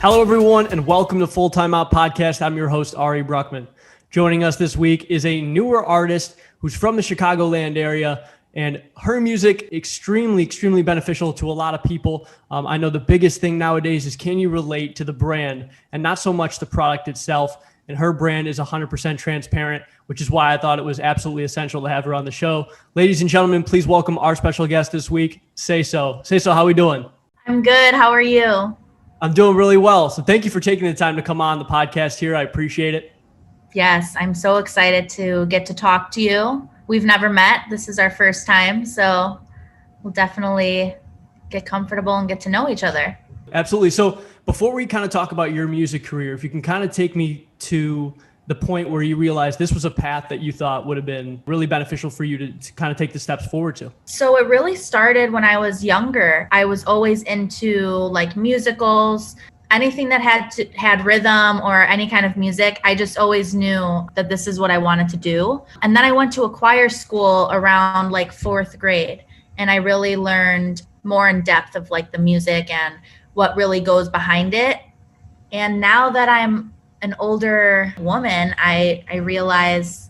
Hello, everyone, and welcome to Full TIMEOUT Podcast. I'm your host, Ari Bruckman. Joining us this week is a newer artist who's from the Chicagoland area, and her music extremely beneficial to a lot of people. I know the biggest thing nowadays is, can you relate to the brand and not so much the product itself? And her brand is 100% transparent, which is why I thought it was absolutely essential to have her on the show. Ladies and gentlemen, please welcome our special guest this week, SAESOH. SAESOH, how we doing? I'm good. How are you? I'm doing really well. So thank you for taking the time to come on the podcast here. I appreciate it. Yes, I'm so excited to get to talk to you. We've never met. This is our first time, so we'll definitely get comfortable and get to know each other. Absolutely. So before we kind of talk about your music career, if you can kind of take me to the point where you realized this was a path that you thought would have been really beneficial for you to kind of take the steps forward to. So it really started when I was younger. I was always into like musicals, anything that had rhythm or any kind of music. I just always knew that this is what I wanted to do. And then I went to a choir school around like fourth grade, and I really learned more in depth of like the music and what really goes behind it. And now that I'm an older woman, I realize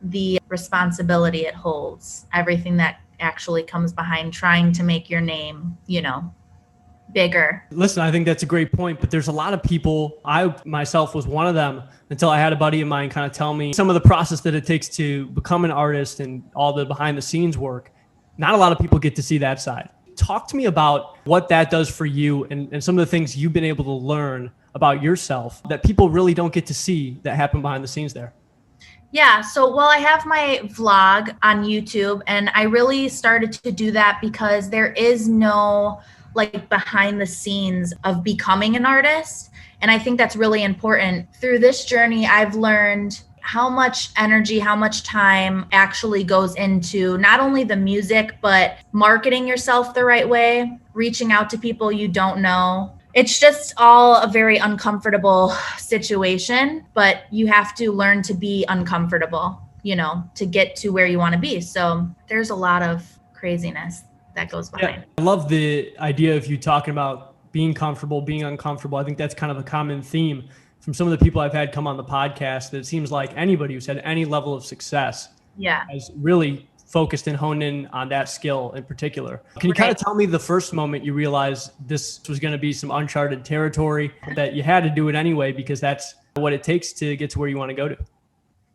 the responsibility it holds, everything that actually comes behind trying to make your name, bigger. Listen, I think that's a great point, but there's a lot of people, I myself was one of them, until I had a buddy of mine kind of tell me some of the process that it takes to become an artist and all the behind the scenes work. Not a lot of people get to see that side. Talk to me about what that does for you and some of the things you've been able to learn about yourself that people really don't get to see that happen behind the scenes there. Yeah. So, I have my vlog on YouTube, and I really started to do that because there is no like behind the scenes of becoming an artist. And I think that's really important. Through this journey, I've learned how much energy, how much time actually goes into not only the music, but marketing yourself the right way, reaching out to people you don't know. It's just all a very uncomfortable situation, but you have to learn to be uncomfortable, to get to where you want to be. So there's a lot of craziness that goes behind. Yeah, I love the idea of you talking about being comfortable, being uncomfortable. I think that's kind of a common theme from some of the people I've had come on the podcast, that it seems like anybody who's had any level of success has really focused and honed in on that skill in particular. Can you kind of tell me the first moment you realized this was going to be some uncharted territory, that you had to do it anyway because that's what it takes to get to where you want to go to?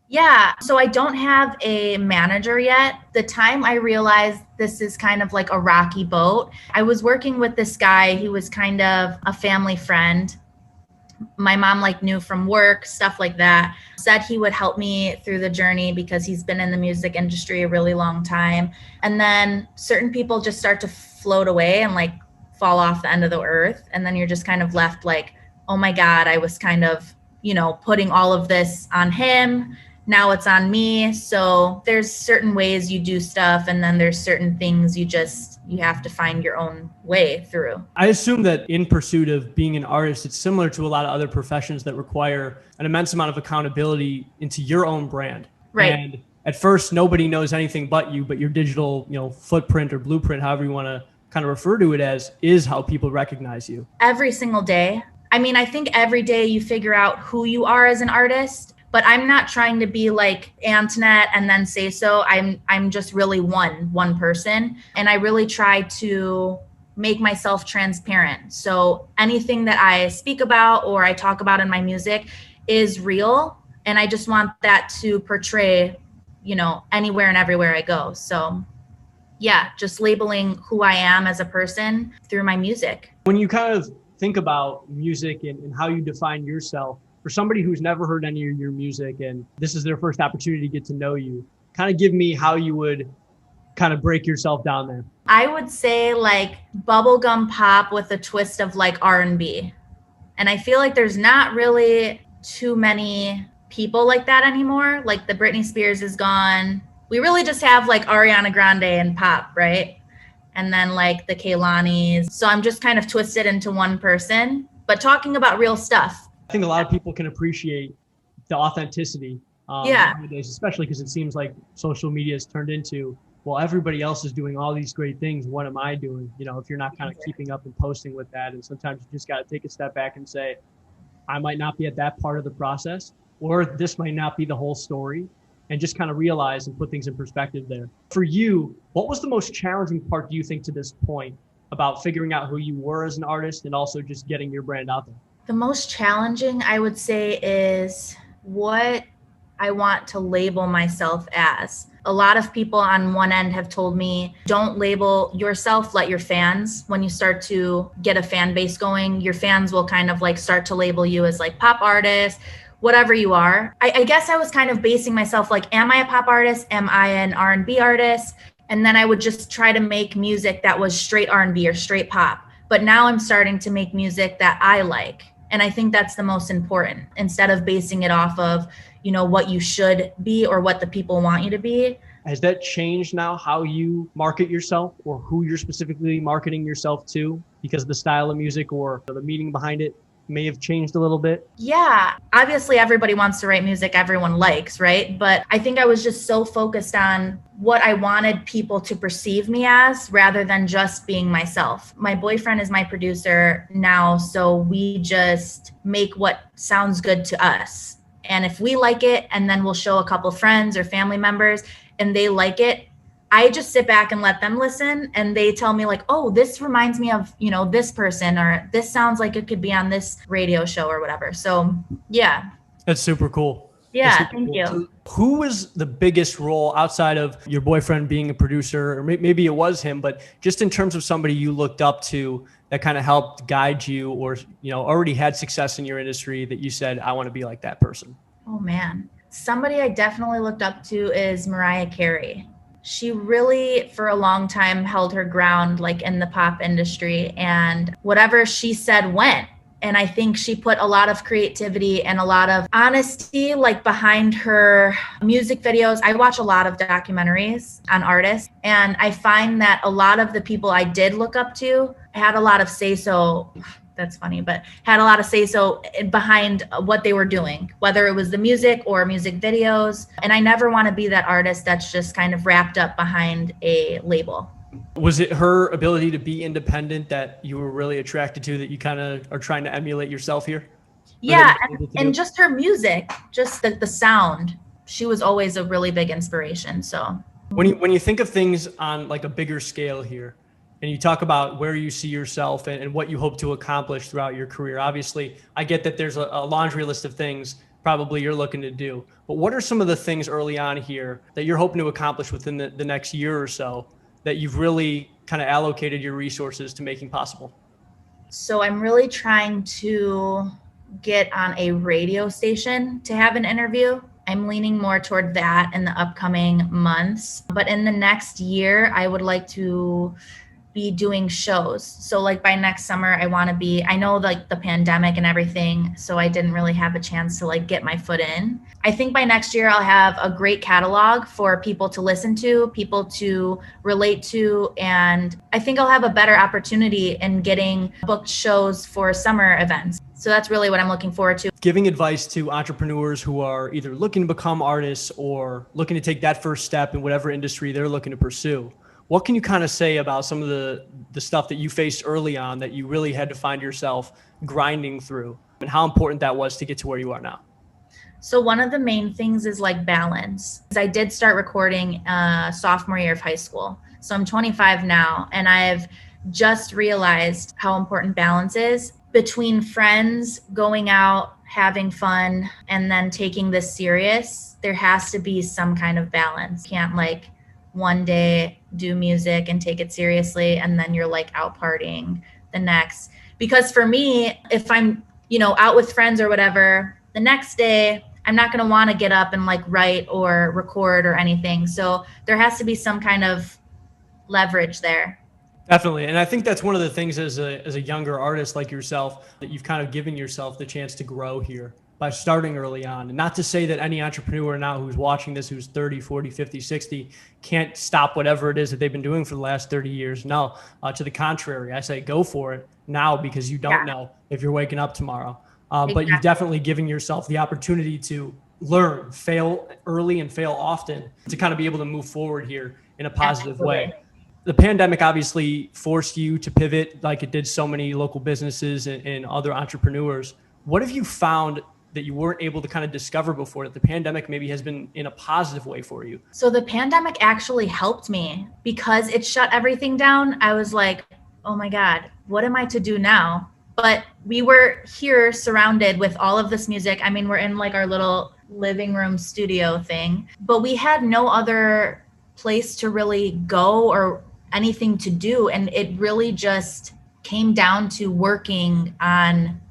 Yeah. So I don't have a manager yet. The time I realized this is kind of like a rocky boat, I was working with this guy. He was kind of a family friend. My mom knew from work, stuff like that. Said he would help me through the journey because he's been in the music industry a really long time. And then certain people just start to float away and fall off the end of the earth. And then you're just kind of left like, oh my God, I was kind of, putting all of this on him. Now it's on me. So there's certain ways you do stuff, and then there's certain things you have to find your own way through. I assume that in pursuit of being an artist, it's similar to a lot of other professions that require an immense amount of accountability into your own brand. Right. And at first, nobody knows anything but you, but your digital, footprint or blueprint, however you want to kind of refer to it as, is how people recognize you. Every single day. I think every day you figure out who you are as an artist. But I'm not trying to be like Antoinette and then SAESOH. I'm just really one person. And I really try to make myself transparent. So anything that I speak about or I talk about in my music is real. And I just want that to portray, anywhere and everywhere I go. So yeah, just labeling who I am as a person through my music. When you kind of think about music and how you define yourself, for somebody who's never heard any of your music and this is their first opportunity to get to know you, kind of give me how you would kind of break yourself down there. I would say bubblegum pop with a twist of R&B. And I feel like there's not really too many people like that anymore. The Britney Spears is gone. We really just have Ariana Grande and pop, right? And then the Kailanis. So I'm just kind of twisted into one person, but talking about real stuff. I think a lot of people can appreciate the authenticity nowadays, especially because it seems like social media has turned into well, everybody else is doing all these great things. What am I doing? You know, if you're not kind of keeping up and posting with that. And sometimes you just got to take a step back and say, I might not be at that part of the process, or this might not be the whole story, and just kind of realize and put things in perspective there. For you, what was the most challenging part, do you think, to this point about figuring out who you were as an artist and also just getting your brand out there? The most challenging, I would say, is what I want to label myself as. A lot of people on one end have told me, don't label yourself, let your fans, when you start to get a fan base going, your fans will kind of like start to label you as like pop artist, whatever you are. I guess I was kind of basing myself like, am I a pop artist? Am I an R&B artist? And then I would just try to make music that was straight R&B or straight pop. But now I'm starting to make music that I like. And I think that's the most important, instead of basing it off of, you know, what you should be or what the people want you to be. Has that changed now how you market yourself or who you're specifically marketing yourself to, because the style of music or the meaning behind it may have changed a little bit? Yeah, obviously everybody wants to write music everyone likes, right? But I think I was just so focused on what I wanted people to perceive me as rather than just being myself. My boyfriend is my producer now, so we just make what sounds good to us. And if we like it, and then we'll show a couple friends or family members and they like it, I just sit back and let them listen, and they tell me like, oh, this reminds me of, you know, this person, or this sounds like it could be on this radio show or whatever. So yeah. That's super cool. Yeah, thank you. So who was the biggest role outside of your boyfriend being a producer, or maybe it was him, but just in terms of somebody you looked up to that kind of helped guide you, or, you know, already had success in your industry that you said, I want to be like that person? Oh man. Somebody I definitely looked up to is Mariah Carey. She really, for a long time, held her ground like in the pop industry, and whatever she said went. And I think she put a lot of creativity and a lot of honesty like behind her music videos. I watch a lot of documentaries on artists, and I find that a lot of the people I did look up to had a lot of say-so. That's funny, but had a lot of say-so behind what they were doing, whether it was the music or music videos. And I never want to be that artist that's just kind of wrapped up behind a label. Was it her ability to be independent that you were really attracted to, that you kind of are trying to emulate yourself here? Yeah, and just her music, just the sound. She was always a really big inspiration. So when you think of things on like a bigger scale here, and you talk about where you see yourself and what you hope to accomplish throughout your career, obviously, I get that there's a laundry list of things probably you're looking to do. But what are some of the things early on here that you're hoping to accomplish within the next year or so that you've really kind of allocated your resources to making possible? So I'm really trying to get on a radio station to have an interview. I'm leaning more toward that in the upcoming months. But in the next year, I would like to be doing shows. So like by next summer, I know like the pandemic and everything, so I didn't really have a chance to like get my foot in. I think by next year, I'll have a great catalog for people to listen to, people to relate to. And I think I'll have a better opportunity in getting booked shows for summer events. So that's really what I'm looking forward to. Giving advice to entrepreneurs who are either looking to become artists or looking to take that first step in whatever industry they're looking to pursue. What can you kind of say about some of the stuff that you faced early on that you really had to find yourself grinding through, and how important that was to get to where you are now? So one of the main things is like balance. I did start recording sophomore year of high school. So I'm 25 now, and I've just realized how important balance is between friends, going out, having fun, and then taking this serious. There has to be some kind of balance. You can't like one day do music and take it seriously, and then you're like out partying the next. Because for me, if I'm, you know, out with friends or whatever, the next day I'm not going to want to get up and like write or record or anything. So there has to be some kind of leverage there. Definitely. And I think that's one of the things as a younger artist like yourself, that you've kind of given yourself the chance to grow here by starting early on. And not to say that any entrepreneur now who's watching this, who's 30, 40, 50, 60, can't stop whatever it is that they've been doing for the last 30 years. No, to the contrary, I say go for it now, because you don't know if you're waking up tomorrow. But you've definitely given yourself the opportunity to learn, fail early and fail often to kind of be able to move forward here in a positive way. The pandemic obviously forced you to pivot like it did so many local businesses and other entrepreneurs. What have you found that you weren't able to kind of discover before that the pandemic maybe has been in a positive way for you? So the pandemic actually helped me because it shut everything down. I was like, oh my God, what am I to do now? But we were here surrounded with all of this music. I mean, we're in like our little living room studio thing, but we had no other place to really go or anything to do. And it really just came down to working on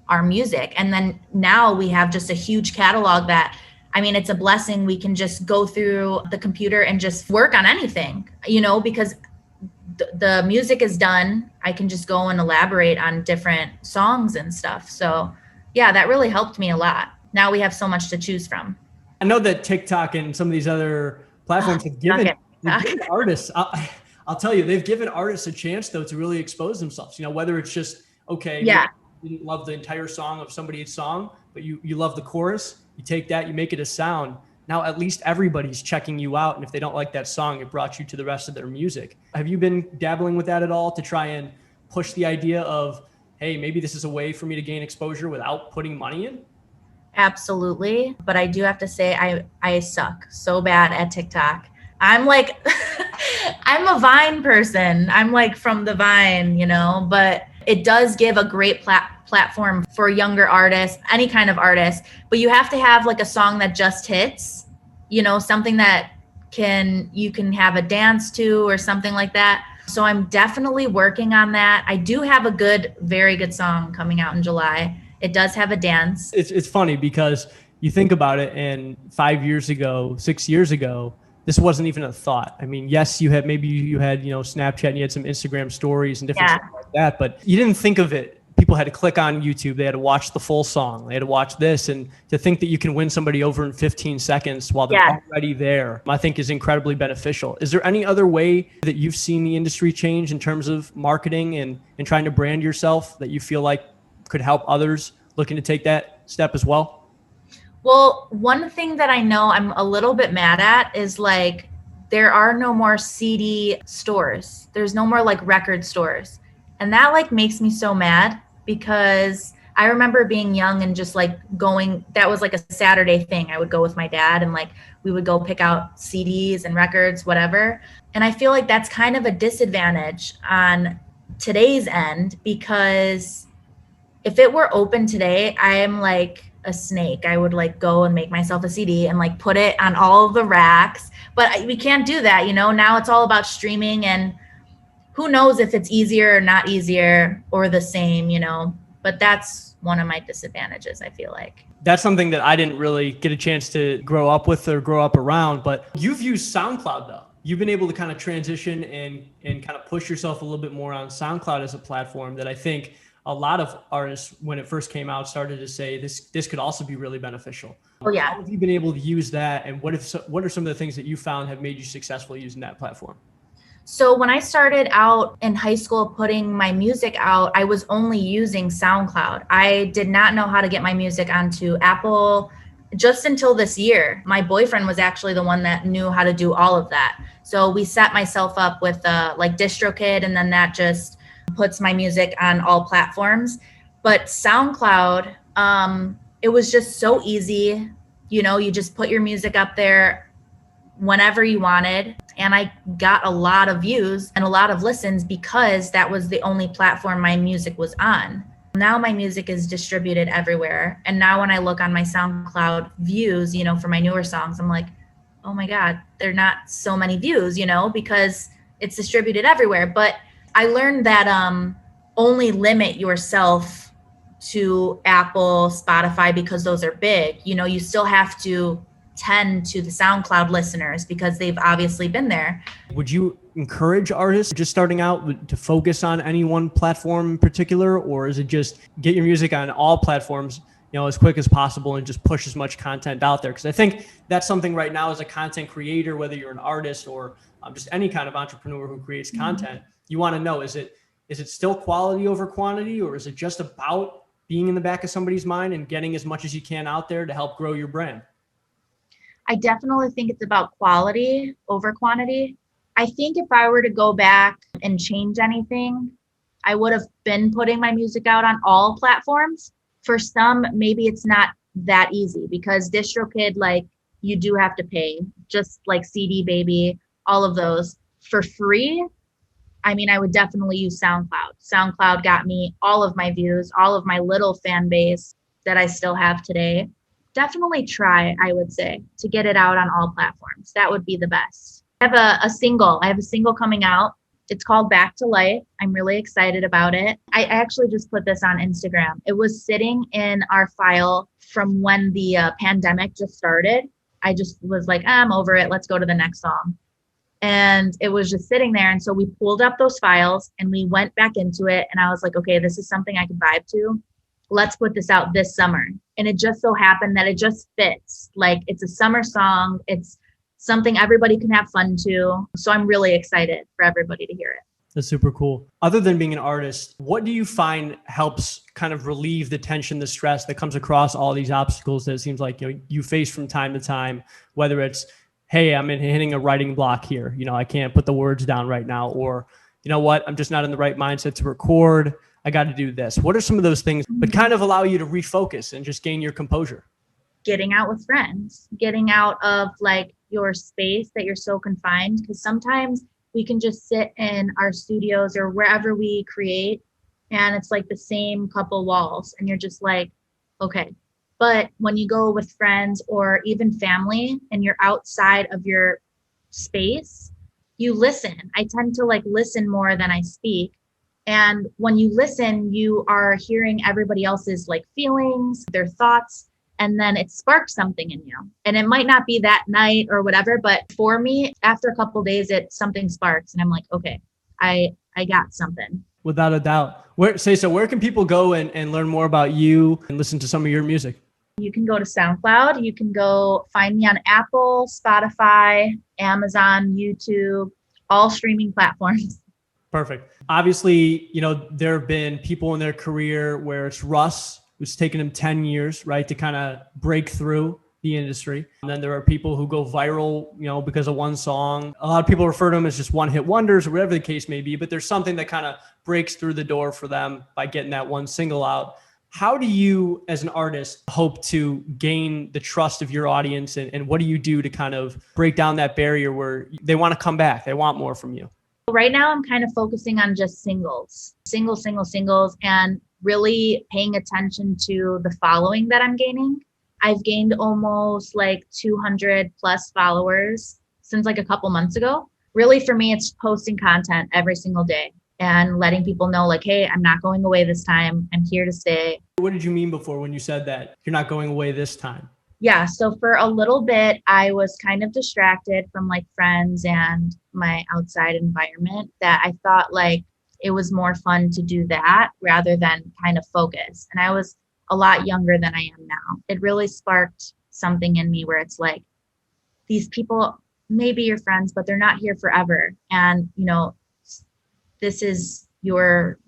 our music. And then now we have just a huge catalog that, I mean, it's a blessing. We can just go through the computer and just work on anything, because the music is done. I can just go and elaborate on different songs and stuff. So yeah, that really helped me a lot. Now we have so much to choose from. I know that TikTok and some of these other platforms have given artists, I'll tell you, they've given artists a chance though to really expose themselves, whether it's just, okay, yeah, you didn't love the entire song of somebody's song, but you love the chorus, you take that, you make it a sound. Now at least everybody's checking you out. And if they don't like that song, it brought you to the rest of their music. Have you been dabbling with that at all to try and push the idea of, hey, maybe this is a way for me to gain exposure without putting money in? Absolutely. But I do have to say, I suck so bad at TikTok. I'm like, I'm a Vine person. I'm like from the Vine, but it does give a great platform for younger artists, any kind of artist, but you have to have like a song that just hits, something that you can have a dance to or something like that. So I'm definitely working on that. I do have a very good song coming out in July. It does have a dance. It's funny because you think about it, and 5 years ago, 6 years ago, this wasn't even a thought. I mean, yes, you had Snapchat and you had some Instagram stories and different stuff like that, but you didn't think of it. People had to click on YouTube. They had to watch the full song. They had to watch this. And to think that you can win somebody over in 15 seconds while they're already there, I think is incredibly beneficial. Is there any other way that you've seen the industry change in terms of marketing and trying to brand yourself that you feel like could help others looking to take that step as well? Well, one thing that I know I'm a little bit mad at is like, there are no more CD stores. There's no more like record stores. And that like makes me so mad because I remember being young and just like going, that was like a Saturday thing. I would go with my dad and like, we would go pick out CDs and records, whatever. And I feel like that's kind of a disadvantage on today's end because if it were open today, I am like a snake. I would like go and make myself a CD and like put it on all of the racks, but we can't do that. Now it's all about streaming and who knows if it's easier or not easier or the same, but that's one of my disadvantages, I feel like. That's something that I didn't really get a chance to grow up with or grow up around, but you've used SoundCloud though. You've been able to kind of transition and kind of push yourself a little bit more on SoundCloud as a platform that I think a lot of artists, when it first came out, started to say this could also be really beneficial. Oh yeah. How have you been able to use that? And what are some of the things that you found have made you successful using that platform? So when I started out in high school putting my music out, I was only using SoundCloud. I did not know how to get my music onto Apple just until this year. My boyfriend was actually the one that knew how to do all of that. So we set myself up with like DistroKid, and then that just puts my music on all platforms. But SoundCloud, it was just so easy. You just put your music up there whenever you wanted. And I got a lot of views and a lot of listens because that was the only platform my music was on. Now my music is distributed everywhere. And now when I look on my SoundCloud views, for my newer songs, I'm like, oh my God, they're not so many views, because it's distributed everywhere. But I learned that only limit yourself to Apple, Spotify, because those are big. You still have to tend to the SoundCloud listeners because they've obviously been there. Would you encourage artists just starting out to focus on any one platform in particular, or is it just get your music on all platforms, as quick as possible and just push as much content out there? Because I think that's something right now as a content creator, whether you're an artist or just any kind of entrepreneur who creates content, you want to know, is it still quality over quantity, or is it just about being in the back of somebody's mind and getting as much as you can out there to help grow your brand? I definitely think it's about quality over quantity. I think if I were to go back and change anything, I would have been putting my music out on all platforms. For some, maybe it's not that easy because DistroKid, like, you do have to pay, just like CD Baby, all of those. For free, I mean, I would definitely use SoundCloud. SoundCloud got me all of my views, all of my little fan base that I still have today. Definitely try, I would say, to get it out on all platforms. That would be the best. I have a single. I have a single coming out. It's called Back to Life. I'm really excited about it. I actually just put this on Instagram. It was sitting in our file from when the pandemic just started. I just was like, I'm over it. Let's go to the next song. And it was just sitting there. And so we pulled up those files and we went back into it. And I was like, okay, this is something I can vibe to. Let's put this out this summer. And it just so happened that it just fits. Like, it's a summer song. It's something everybody can have fun to. So I'm really excited for everybody to hear it. That's super cool. Other than being an artist, what do you find helps kind of relieve the tension, the stress that comes across all these obstacles that it seems like you face from time to time, whether it's, hey, I'm hitting a writing block here. I can't put the words down right now. Or, you know what, I'm just not in the right mindset to record. I got to do this. What are some of those things that kind of allow you to refocus and just gain your composure? Getting out with friends, getting out of like your space that you're so confined. Because sometimes we can just sit in our studios or wherever we create and it's like the same couple walls and you're just like, okay. But when you go with friends or even family and you're outside of your space, you listen. I tend to like listen more than I speak. And when you listen, you are hearing everybody else's like feelings, their thoughts, and then it sparks something in you. And it might not be that night or whatever, but for me, after a couple of days, something sparks and I'm like, okay, I got something. Without a doubt. Where can people go and learn more about you and listen to some of your music? You can go to SoundCloud. You can go find me on Apple, Spotify, Amazon, YouTube, all streaming platforms. Perfect. Obviously, there have been people in their career where it's Russ, who's taken him 10 years, right, to kind of break through the industry. And then there are people who go viral, because of one song. A lot of people refer to them as just one-hit wonders or whatever the case may be, but there's something that kind of breaks through the door for them by getting that one single out. How do you, as an artist, hope to gain the trust of your audience? And what do you do to kind of break down that barrier where they want to come back? They want more from you. Right now, I'm kind of focusing on just singles, and really paying attention to the following that I'm gaining. I've gained almost like 200 plus followers since like a couple months ago. Really, for me, it's posting content every single day and letting people know like, hey, I'm not going away this time. I'm here to stay. What did you mean before when you said that you're not going away this time? Yeah. So for a little bit, I was kind of distracted from like friends and my outside environment that I thought like it was more fun to do that rather than kind of focus. And I was a lot younger than I am now. It really sparked something in me where it's like, these people may be your friends, but they're not here forever. And, this is your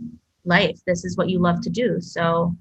life. This is what you love to do. So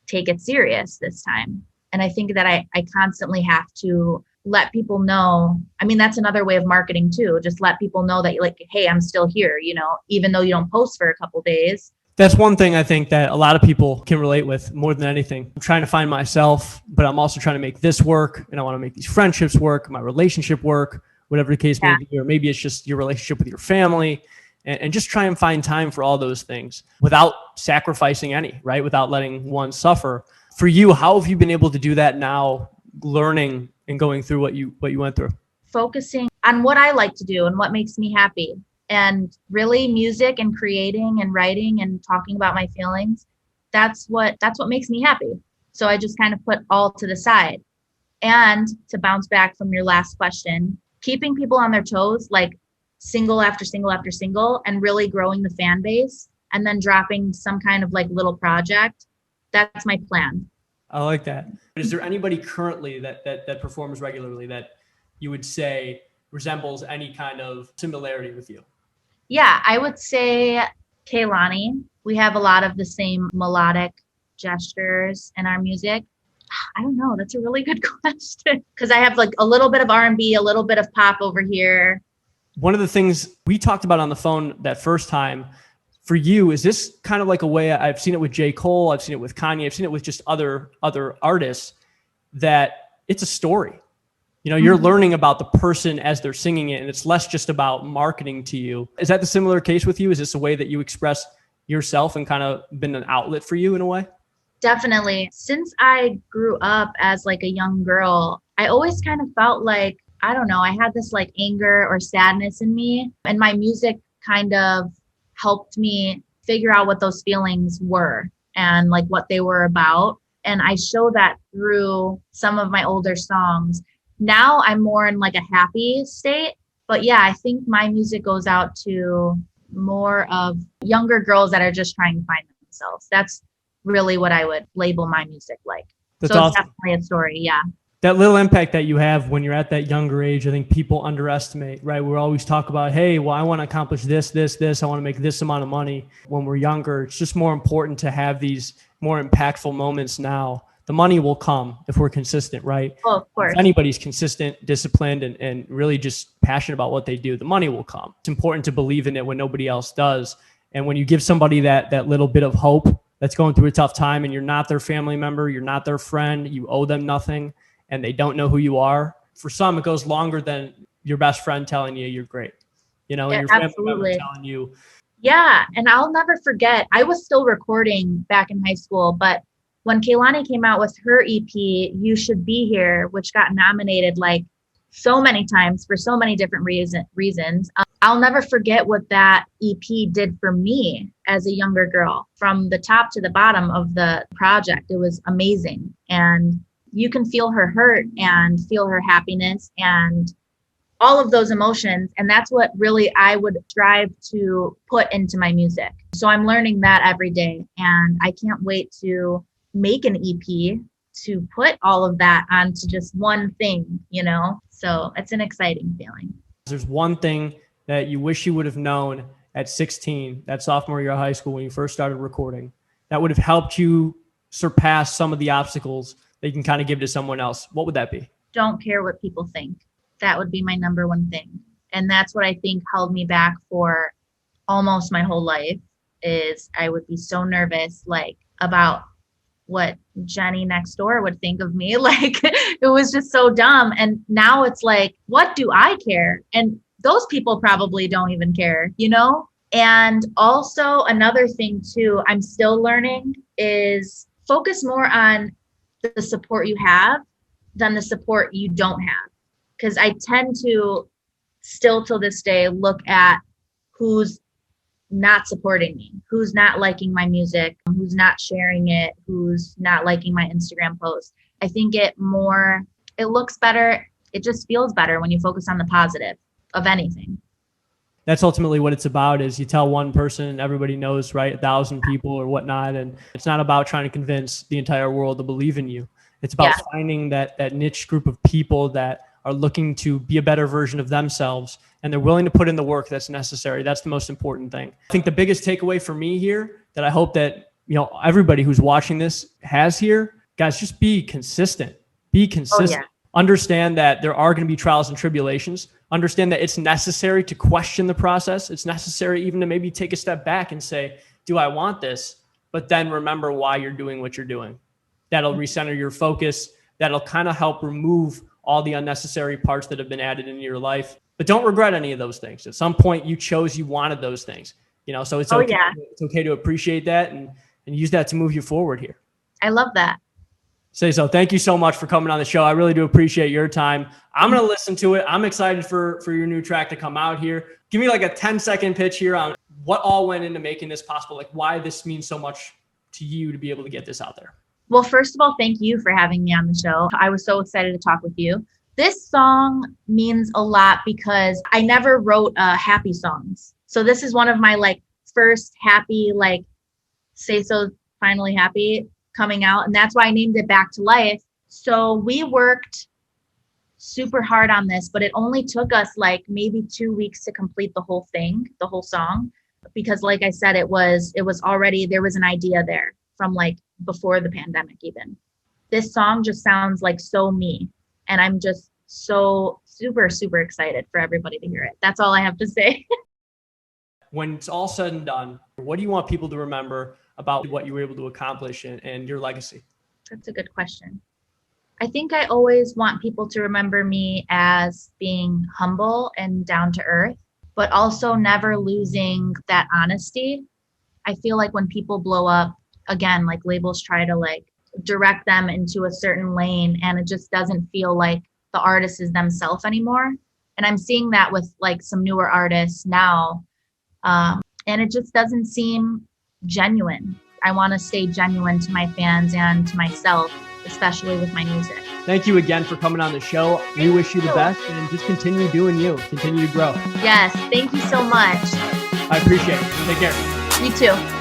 take it serious this time. And I think that I constantly have to let people know. I mean, that's another way of marketing too. Just let people know that you're like, hey, I'm still here, even though you don't post for a couple days. That's one thing I think that a lot of people can relate with more than anything. I'm trying to find myself, but I'm also trying to make this work. And I want to make these friendships work, my relationship work, whatever the case may be. Or maybe it's just your relationship with your family. And just try and find time for all those things without sacrificing any, right? Without letting one suffer. For you, how have you been able to do that now, learning and going through what you went through? Focusing on what I like to do and what makes me happy. And really music and creating and writing and talking about my feelings, that's what makes me happy. So I just kind of put all to the side. And to bounce back from your last question, keeping people on their toes, like single after single after single, and really growing the fan base and then dropping some kind of like little project. That's my plan. I like that. Is there anybody currently that performs regularly that you would say resembles any kind of similarity with you? Yeah, I would say Kehlani. We have a lot of the same melodic gestures in our music. I don't know. That's a really good question. Because I have like a little bit of R&B, a little bit of pop over here. One of the things we talked about on the phone that first time for you, is this kind of like a way, I've seen it with J. Cole, I've seen it with Kanye, I've seen it with just other artists, that it's a story. You know, you're learning about the person as they're singing it, and it's less just about marketing to you. Is that the similar case with you? Is this a way that you express yourself and kind of been an outlet for you in a way? Definitely. Since I grew up as like a young girl, I always kind of felt like, I don't know, I had this like anger or sadness in me, and my music kind of helped me figure out what those feelings were and like what they were about. And I show that through some of my older songs. Now I'm more in like a happy state. But yeah, I think my music goes out to more of younger girls that are just trying to find themselves. That's really what I would label my music like. That's so awesome. It's definitely a story. Yeah. That little impact that you have when you're at that younger age, I think people underestimate, right? We always talk about, hey, well, I want to accomplish this. I want to make this amount of money. When we're younger, it's just more important to have these more impactful moments now. The money will come if we're consistent, right? Oh, of course. If anybody's consistent, disciplined, and really just passionate about what they do, the money will come. It's important to believe in it when nobody else does. And when you give somebody that little bit of hope that's going through a tough time, and you're not their family member, you're not their friend, you owe them nothing, and they don't know who you are. For some, it goes longer than your best friend telling you you're great, you know, and your family member telling you. Yeah. And I'll never forget, I was still recording back in high school, but when Kehlani came out with her EP, You Should Be Here, which got nominated like so many times for so many different reasons, I'll never forget what that EP did for me as a younger girl. From the top to the bottom of the project, it was amazing. And you can feel her hurt and feel her happiness and all of those emotions. And that's what really I would strive to put into my music. So I'm learning that every day. And I can't wait to make an EP to put all of that onto just one thing, you know? So it's an exciting feeling. There's one thing that you wish you would have known at 16, that sophomore year of high school when you first started recording, that would have helped you surpass some of the obstacles that you can kind of give to someone else. What would that be? Don't care what people think. That would be my number one thing. And that's what I think held me back for almost my whole life, is I would be so nervous, like about what Jenny next door would think of me. Like it was just so dumb. And now it's like, what do I care? And those people probably don't even care, you know? And also another thing too, I'm still learning, is focus more on the support you have than the support you don't have. Because I tend to still till this day look at who's not supporting me, who's not liking my music, who's not sharing it, who's not liking my Instagram post. I think it looks better. It just feels better when you focus on the positive of anything. That's ultimately what it's about, is you tell one person, everybody knows, right? 1,000 people or whatnot. And it's not about trying to convince the entire world to believe in you. It's about finding that niche group of people that are looking to be a better version of themselves, and they're willing to put in the work that's necessary. That's the most important thing. I think the biggest takeaway for me here, that I hope that, you know, everybody who's watching this has here, guys, just be consistent. Be consistent. Oh, yeah. Understand that there are going to be trials and tribulations. Understand that it's necessary to question the process. It's necessary even to maybe take a step back and say, do I want this? But then remember why you're doing what you're doing. That'll recenter your focus. That'll kind of help remove all the unnecessary parts that have been added into your life. But don't regret any of those things. At some point you chose, you wanted those things, you know, so it's okay. Yeah. It's okay to appreciate that and use that to move you forward here. I love that. SAESOH, thank you so much for coming on the show. I really do appreciate your time. I'm going to listen to it. I'm excited for your new track to come out here. Give me like a 10-second pitch here on what all went into making this possible, like why this means so much to you to be able to get this out there. Well, first of all, thank you for having me on the show. I was so excited to talk with you. This song means a lot because I never wrote happy songs. So this is one of my like first happy, like SAESOH finally happy coming out. And that's why I named it Back to Life. So we worked super hard on this, but it only took us like maybe 2 weeks to complete the whole thing, the whole song. Because like I said, it was already, there was an idea there from like before the pandemic even. this song just sounds like so me. And I'm just so super, super excited for everybody to hear it. That's all I have to say. When it's all said and done, what do you want people to remember about what you were able to accomplish and your legacy? That's a good question. I think I always want people to remember me as being humble and down to earth, but also never losing that honesty. I feel like when people blow up, again, like labels try to like direct them into a certain lane, and it just doesn't feel like the artist is themselves anymore. And I'm seeing that with like some newer artists now. And it just doesn't seem genuine. I want to stay genuine to my fans and to myself, especially with my music. Thank you again for coming on the show. We wish you the best and just continue doing you. Continue to grow. Yes, thank you so much. I appreciate it. Take care. You too.